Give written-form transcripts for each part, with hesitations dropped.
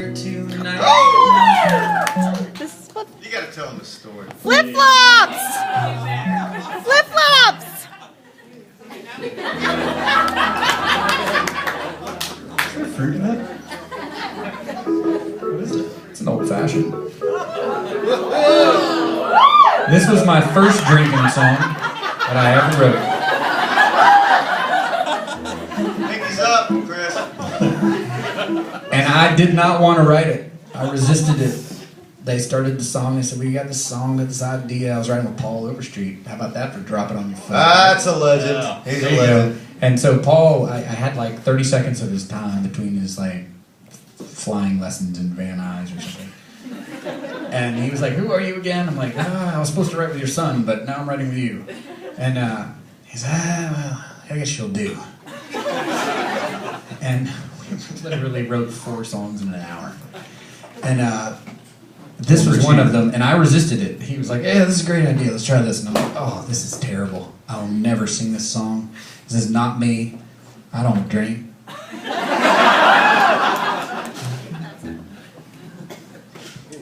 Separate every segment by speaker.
Speaker 1: tonight.
Speaker 2: This is what
Speaker 1: You gotta tell them the story.
Speaker 2: flip-flops! Flip-flops!
Speaker 3: Is there fruit in it? What is it? It's an old-fashioned. This was my first drinking song that I ever wrote.
Speaker 1: Pinky's up, Chris.
Speaker 3: And I did not want to write it. I resisted it. They started the song. They said, "We got this song, got this idea." I was writing with Paul Overstreet. How about that for dropping on your phone?
Speaker 1: That's a legend.
Speaker 3: Yeah.
Speaker 1: He's
Speaker 3: There
Speaker 1: a
Speaker 3: you
Speaker 1: legend.
Speaker 3: go. And so Paul, I had like 30 seconds of his time between his like flying lessons in Van Nuys or something. And he was like, "Who are you again?" I'm like, "I was supposed to write with your son, but now I'm writing with you." And he said, "Well, I guess you'll do." And we literally wrote 4 songs in an hour. And this was one of them, and I resisted it. He was like, "Yeah, this is a great idea. Let's try this." And I'm like, "Oh, this is terrible. I'll never sing this song. This is not me. I don't drink."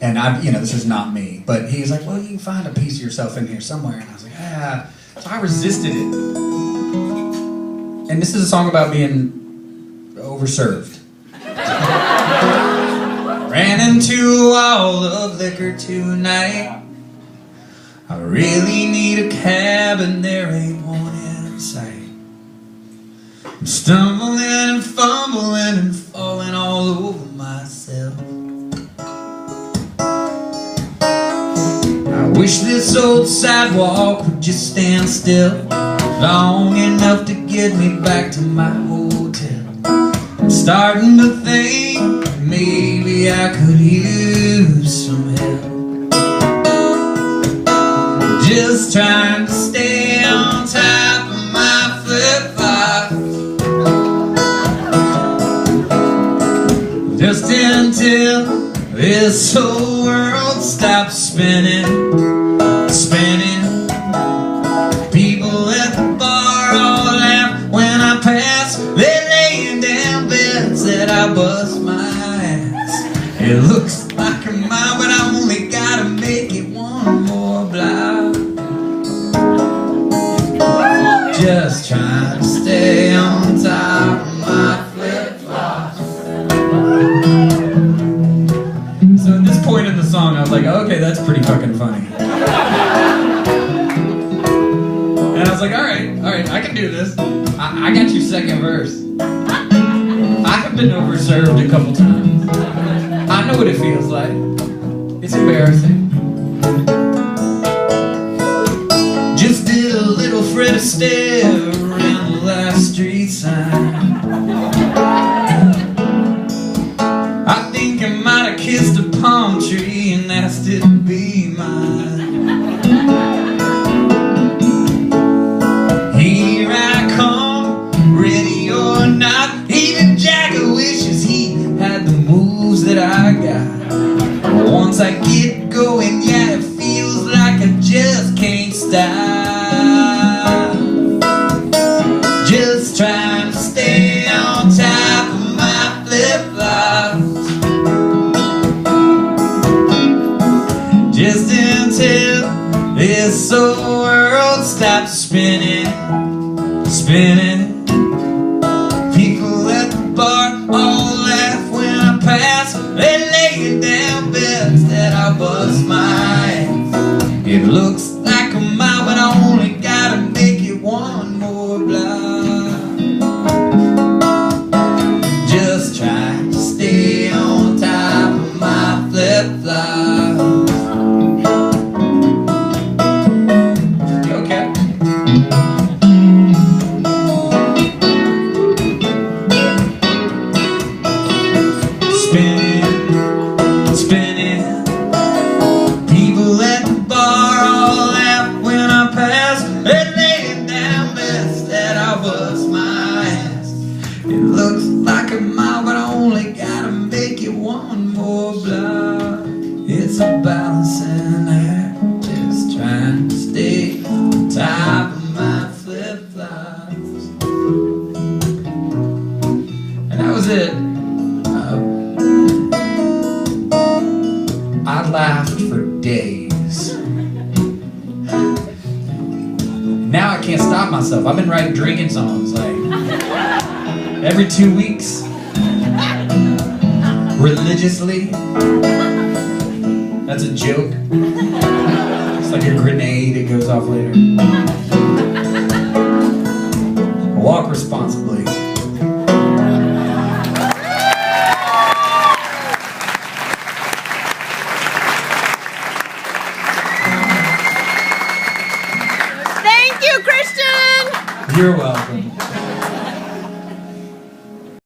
Speaker 3: And this is not me. But he was like, "Well, you can find a piece of yourself in here somewhere." And I was like, "Ah." So I resisted it. And this is a song about being overserved. Ran into all of liquor tonight. I really need a cab and there ain't one in sight. I'm stumbling and fumbling and falling all over myself. I wish this old sidewalk would just stand still long enough to get me back to my hotel. I'm starting to think maybe I could use some help. Just trying to stay on top of my flip-flops, just until this whole world stops spinning. People at the bar all laugh when I pass. They're laying down bets that I bust my ass. It looks like a mile, but I only gotta make it one more block. Just trying to stay on top of my flip-flops. So at this point in the song, I was like, "Okay, that's pretty fucking funny." And I was like, all right, I can do this. I got your second verse. I have been overserved a couple times. I know what it feels like. It's embarrassing. Just did a little Fred Astaire around the last street sign. I think I might have kissed a palm tree and asked it to be mine. Here I come, ready or not. Even Jagger wishes he had the moves that I got. Once I get going, yeah, it feels like I just can't stop. Just trying to stay on top of my flip-flops, just until this whole world stops spinning. People at the bar all laugh when I pass. They're laying down bets that I bust my ass. It looks like a mile, but I only gotta make it one more block. Just trying to stay on top of my flip-flops. Okay. Spinning. People at the bar all laugh when I pass. They're laying down bets that I bust my ass. It looks like a mile, but I only gotta make it one more block. It's a balancing act, just trying to stay on top of my flip-flops. And that was it. I've laughed for days. Now I can't stop myself. I've been writing drinking songs like every 2 weeks. Religiously. That's a joke. It's like a grenade, it goes off later. Walk responsibly.
Speaker 2: Thank you, Kristian!
Speaker 3: You're welcome.